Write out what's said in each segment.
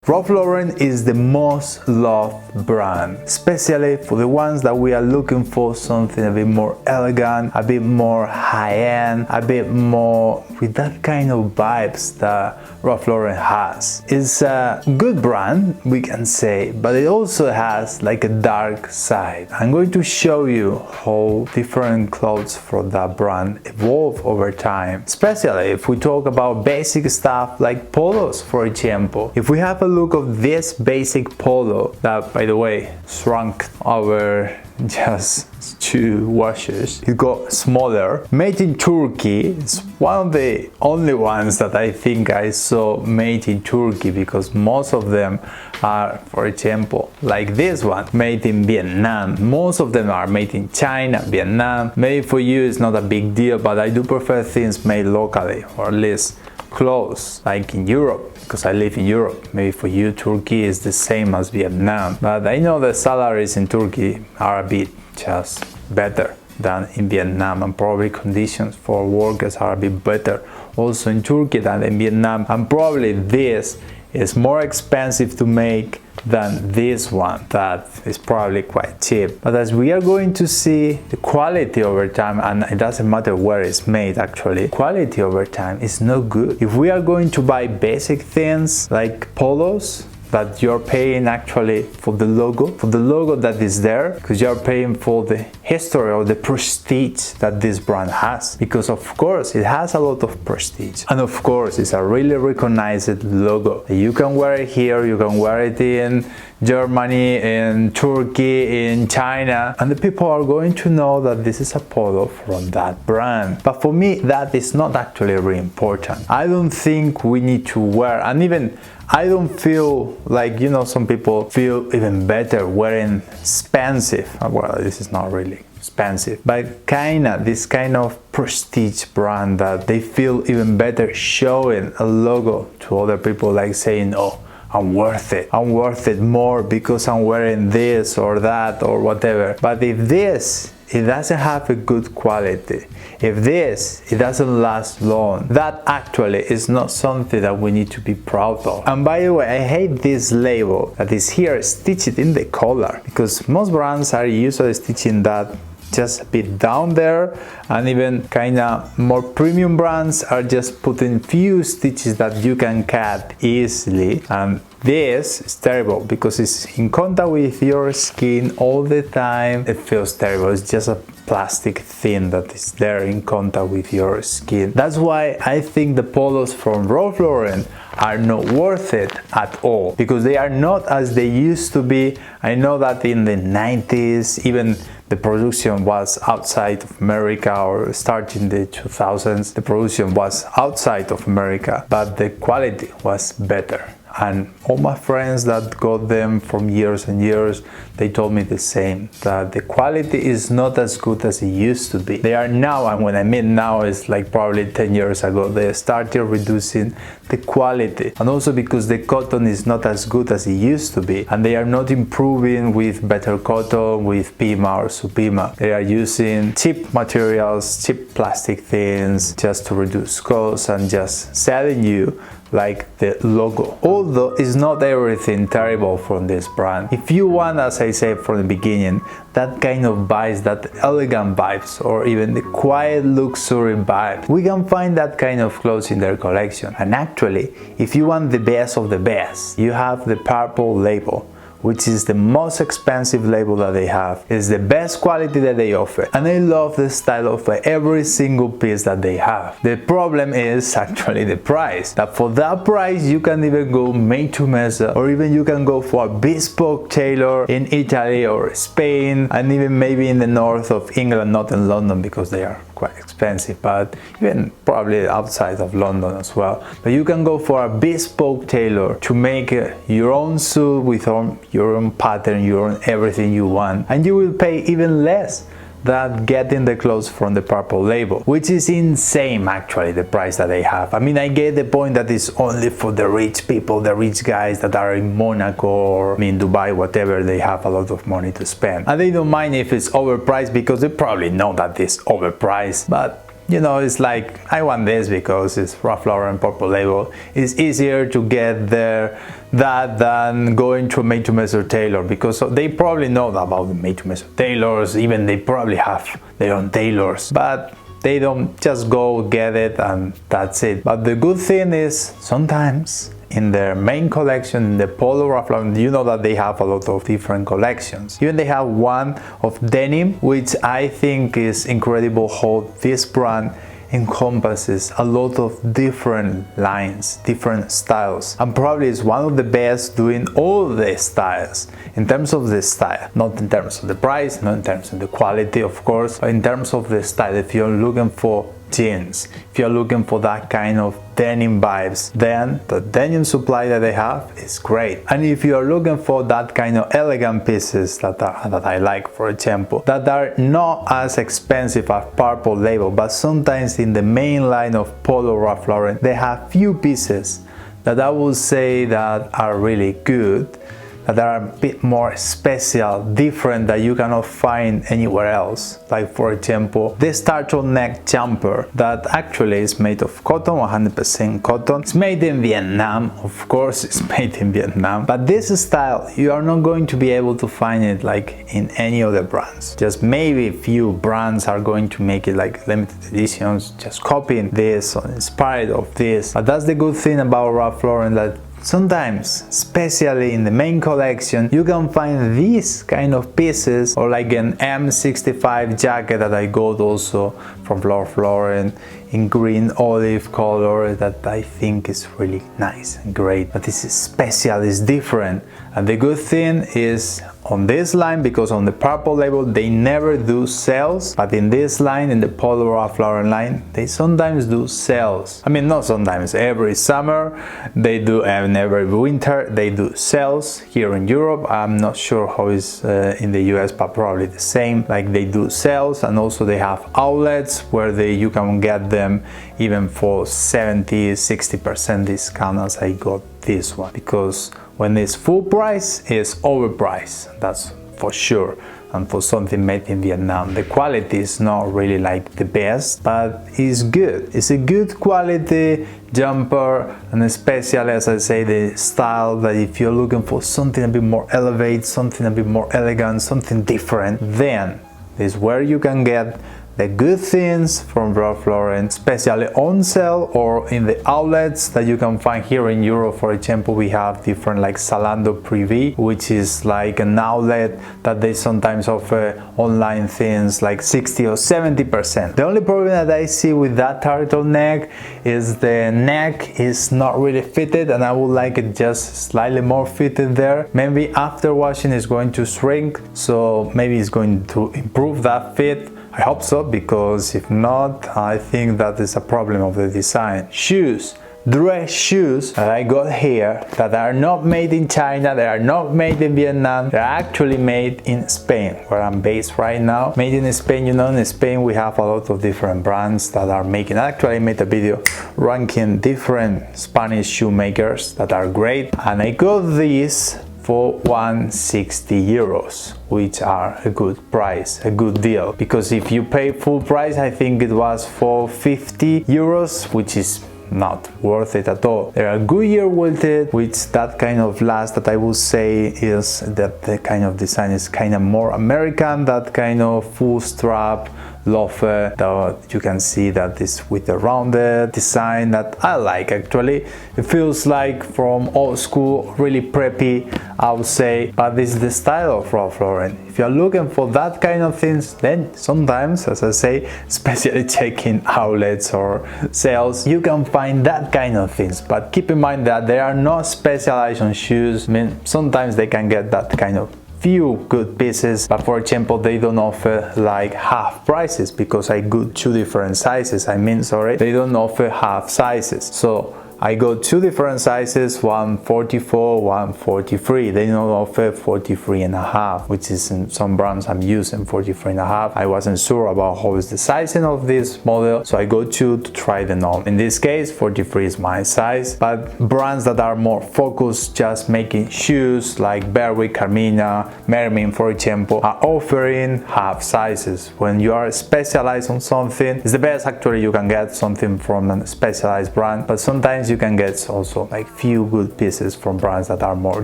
Ralph Lauren is the most loved brand, especially for the ones that we are looking for something a bit more elegant, a bit more high-end, a bit more with that kind of vibes that Ralph Lauren has. It's a good brand, we can say, but it also has like a dark side. I'm going to show you how different clothes from that brand evolve over time, especially if we talk about basic stuff like polos, for example. If we have a look of this basic polo that, by the way, shrunk over just 2 washes, it got smaller, made in Turkey. It's one of the only ones that I think I saw made in Turkey, because most of them are, for example, like this one, made in Vietnam. Most of them are made in China, Vietnam. Maybe for you it's not a big deal, but I do prefer things made locally, or at least close, like in Europe, because I live in Europe. Maybe for you Turkey is the same as Vietnam, but I know the salaries in Turkey are a bit just better than in Vietnam, and probably conditions for workers are a bit better also in Turkey than in Vietnam, and probably this is more expensive to make than this one that is probably quite cheap. But as we are going to see, the quality over time, and it doesn't matter where it's made actually, quality over time is no good. If we are going to buy basic things like polos, that you're paying actually for the logo that is there, because you're paying for the history or the prestige that this brand has, because of course it has a lot of prestige, and of course it's a really recognized logo. You can wear it here, you can wear it in Germany, in Turkey, in China, and the people are going to know that this is a polo from that brand. But for me, that is not actually really important. I don't think we need to wear, and even I don't feel like, you know, some people feel even better wearing expensive, well, this is not really expensive, but this kind of prestige brand that they feel even better showing a logo to other people, like saying, oh, I'm worth it more because I'm wearing this or that or whatever. But if this, it doesn't have a good quality, if this, it doesn't last long, that actually is not something that we need to be proud of. And by the way, I hate this label that is here stitched in the collar, because most brands are usually stitching that just a bit down there, and even kinda more premium brands are just putting few stitches that you can cut easily, and this is terrible because it's in contact with your skin all the time. It feels terrible. It's just a plastic thing that is there in contact with your skin. That's why I think the polos from Ralph Lauren are not worth it at all, because they are not as they used to be. I know that in the 90s, even the production was outside of America, or starting the 2000s, the production was outside of America, but the quality was better. And all my friends that got them from years and years, they told me the same, that the quality is not as good as it used to be. They are now, and when I mean now, it's like probably 10 years ago, they started reducing the quality. And also because the cotton is not as good as it used to be, and they are not improving with better cotton, with Pima or Supima. They are using cheap materials, cheap plastic things, just to reduce costs and just selling you like the logo. Although it's not everything terrible from this brand. If you want, as I said from the beginning, that kind of vibes, that elegant vibes, or even the quiet luxury vibe, we can find that kind of clothes in their collection. And actually, if you want the best of the best, you have the purple label, which is the most expensive label that they have. It's the best quality that they offer, and I love the style of every single piece that they have. The problem is actually the price, that for that price you can even go made to measure, or even you can go for a bespoke tailor in Italy or Spain, and even maybe in the north of England, not in London because they are quite expensive, but even probably outside of London as well. But you can go for a bespoke tailor to make your own suit with your own pattern, your own everything you want, and you will pay even less than getting the clothes from the purple label, which is insane actually, the price that they have. I mean, I get the point that it's only for the rich people, the rich guys that are in Monaco or in Dubai, whatever, they have a lot of money to spend, and they don't mind if it's overpriced because they probably know that it's overpriced. But you know, it's like, I want this because it's Ralph Lauren purple label. It's easier to get there that than going to a made-to-measure tailor, because they probably know about the made-to-measure tailors, even they probably have their own tailors, but they don't just go get it and that's it. But the good thing is, sometimes in their main collection, in the Polo Ralph Lauren, you know that they have a lot of different collections. Even they have one of denim, which I think is incredible how this brand encompasses a lot of different lines, different styles, and probably is one of the best doing all the styles in terms of the style, not in terms of the price, not in terms of the quality, of course, but in terms of the style. If you're looking for jeans, if you're looking for that kind of denim vibes, then the denim supply that they have is great. And if you are looking for that kind of elegant pieces that I like, for example, that are not as expensive as purple label, but sometimes in the main line of Polo Ralph Lauren, they have few pieces that I would say that are really good, that are a bit more special, different, that you cannot find anywhere else. Like, for example, this turtleneck jumper that actually is made of cotton, 100% cotton. It's made in Vietnam, of course it's made in Vietnam, but this style you are not going to be able to find it like in any other brands. Just maybe a few brands are going to make it like limited editions, just copying this or inspired of this. But that's the good thing about Ralph Lauren, that sometimes, especially in the main collection, you can find these kind of pieces, or like an M65 jacket that I got also from Ralph Lauren in green olive color, that I think is really nice and great. But this is special, it's different. And the good thing is on this line, because on the purple label they never do sales, but in this line, in the Polo Ralph Lauren line, they sometimes do sales. I mean, not sometimes, every summer they do, and every winter they do sales here in Europe. I'm not sure how it's in the US, but probably the same. Like, they do sales, and also they have outlets where you can get them even for 70-60% discount, as I got this one, because when it's full price, it's overpriced, that's for sure. And for something made in Vietnam, the quality is not really like the best, but it's good. It's a good quality jumper, and especially, as I say, the style, that if you're looking for something a bit more elevated, something a bit more elegant, something different, then is where you can get the good things from Ralph Lauren, especially on sale or in the outlets that you can find here in Europe. For example, we have different like Zalando Privé, which is like an outlet that they sometimes offer online things like 60 or 70%. The only problem that I see with that turtleneck is the neck is not really fitted, and I would like it just slightly more fitted there. Maybe after washing it's going to shrink, so maybe it's going to improve that fit. I hope so, because if not, I think that is a problem of the design. Shoes, dress shoes that I got here, that are not made in China, they are not made in Vietnam, they're actually made in Spain, where I'm based right now. Made in Spain, you know, in Spain we have a lot of different brands that are making. Actually, I made a video ranking different Spanish shoemakers that are great, and I got these for 160 euros, which are a good price, a good deal. Because if you pay full price, I think it was for 50 euros, which is not worth it at all. They are Goodyear welted, which that kind of last that I would say is that the kind of design is kind of more American, that kind of full strap loafer that you can see that is with a rounded design that I like. Actually, it feels like from old school, really preppy, I would say, but this is the style of Ralph Lauren. If you're looking for that kind of things, then sometimes, as I say, especially checking outlets or sales, you can find that kind of things. But keep in mind that they are not specialized on shoes. I mean, sometimes they can get that kind of few good pieces, but for example they don't offer like half prices, because I got two different sizes. They don't offer half sizes, so I got two different sizes, one 44, one 43. They don't offer 43 and a half, which is in some brands I'm using 43 and a half. I wasn't sure about how is the sizing of this model, so I got two to try them on. In this case, 43 is my size, but brands that are more focused just making shoes like Berwick, Carmina, Mermin, for example, are offering half sizes. When you are specialized on something, it's the best actually you can get something from a specialized brand, but sometimes you can get also like few good pieces from brands that are more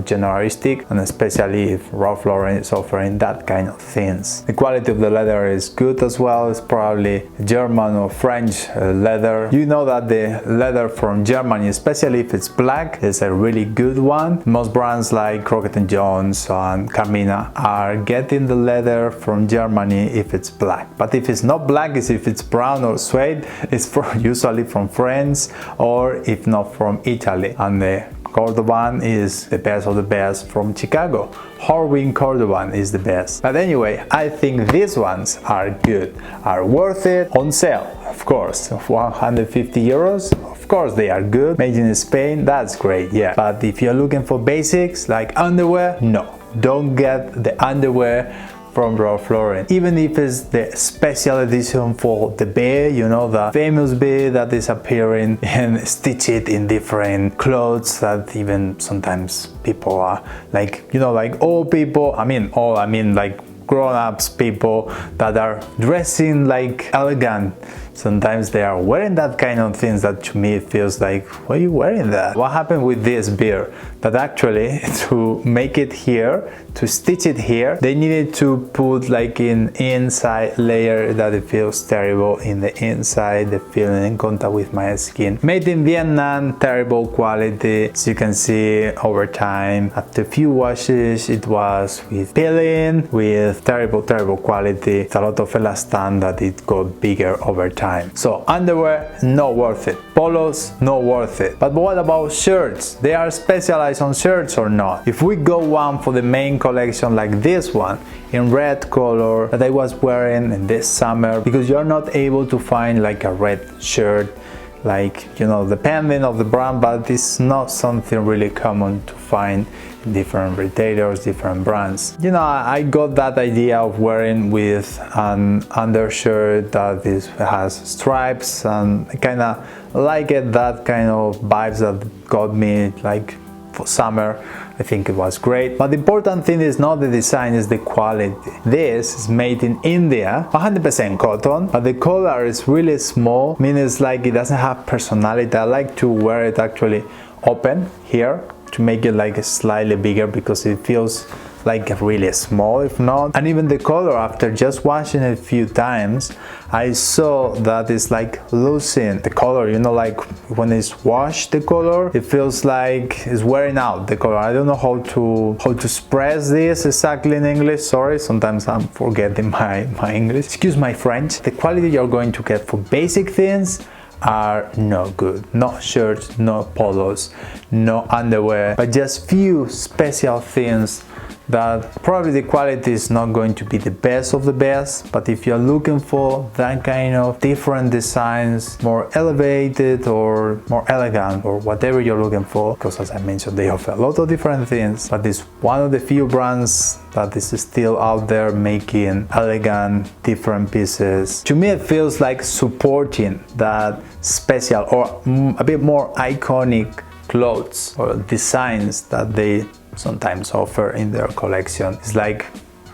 generalistic, and especially if Ralph Lauren is offering that kind of things. The quality of the leather is good as well. It's probably German or French leather. You know that the leather from Germany, especially if it's black, is a really good one. Most brands like Crockett & Jones and Carmina are getting the leather from Germany if it's black, but if it's not black, is if it's brown or suede, it's usually from France, or if not from Italy. And the Cordovan is the best of the best from Chicago. Horween Cordovan is the best. But anyway, I think these ones are good, are worth it. On sale, of course, 150 euros. Of course they are good. Made in Spain, that's great, yeah. But if you're looking for basics like underwear, no, don't get the underwear from Ralph Lauren. Even if it's the special edition for the bear, you know, the famous bear that is appearing and stitch it in different clothes that even sometimes people are like, you know, like old people, I mean like grown-ups people that are dressing like elegant. Sometimes they are wearing that kind of things that to me feels like, why are you wearing that? What happened with this beer? That actually to make it here, to stitch it here, they needed to put like an inside layer that it feels terrible in the inside, the feeling in contact with my skin. Made in Vietnam, terrible quality. As you can see over time, after a few washes, it was with peeling, with terrible quality. It's a lot of elastan that it got bigger over time. So underwear, not worth it. Polos, not worth it. But what about shirts? They are specialized on shirts or not? If we go one for the main collection like this one in red color that I was wearing in this summer, because you're not able to find like a red shirt, like, you know, depending of the brand, but it's not something really common to find in different retailers, different brands. You know, I got that idea of wearing with an undershirt that has stripes, and I kind of like it, that kind of vibes that got me like for summer. I think it was great. But the important thing is not the design, is the quality. This is made in India, 100% cotton, but the collar is really small, meaning it's like it doesn't have personality. I like to wear it actually open here to make it like slightly bigger, because it feels like really small if not. And even the color, after just washing it a few times, I saw that it's like losing the color, you know, like when it's washed the color, it feels like it's wearing out the color. I don't know how to express this exactly in English, sorry, sometimes I'm forgetting my English. Excuse my French. The quality you're going to get for basic things are not good. No shirts, no polos, no underwear, but just few special things that probably the quality is not going to be the best of the best, but if you're looking for that kind of different designs, more elevated or more elegant or whatever you're looking for, because as I mentioned, they offer a lot of different things, but it's one of the few brands that is still out there making elegant, different pieces. To me, it feels like supporting that special or a bit more iconic clothes or designs that they sometimes offer in their collection. It's like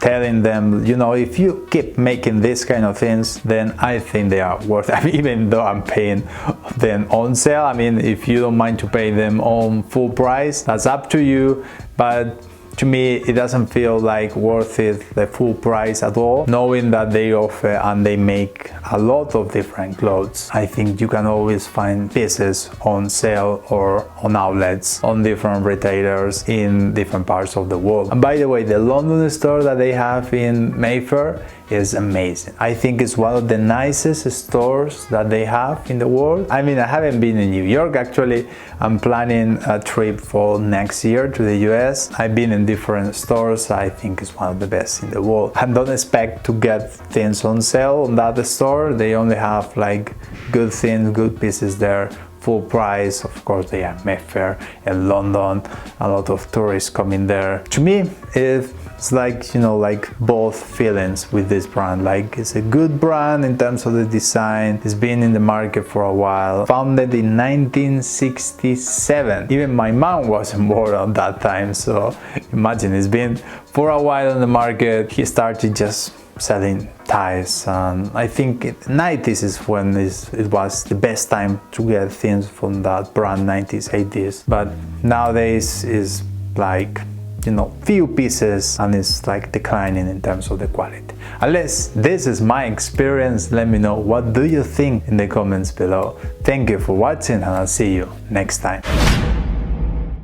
telling them, you know, if you keep making these kind of things, then I think they are worth it. I mean, even though I'm paying them on sale, I mean, if you don't mind to pay them on full price, that's up to you, but to me, it doesn't feel like worth it, the full price at all, knowing that they offer and they make a lot of different clothes. I think you can always find pieces on sale or on outlets, on different retailers in different parts of the world. And by the way, the London store that they have in Mayfair is amazing. I think it's one of the nicest stores that they have in the world. I mean, I haven't been in New York actually. I'm planning a trip for next year to the US. I've been in different stores. I think it's one of the best in the world. And don't expect to get things on sale on that store. They only have like good things, good pieces there full price. Of course, they have Mayfair in London, a lot of tourists coming there. To me, it's like, you know, like both feelings with this brand. Like, it's a good brand in terms of the design. It's been in the market for a while. Founded in 1967. Even my mom wasn't born at that time, so imagine, it's been for a while on the market. He started just selling ties, and I think 90s is when it was the best time to get things from that brand, 90s, 80s. But nowadays is like, you know, few pieces, and it's like declining in terms of the quality. Unless this is my experience, let me know what do you think in the comments below. Thank you for watching, and I'll see you next time.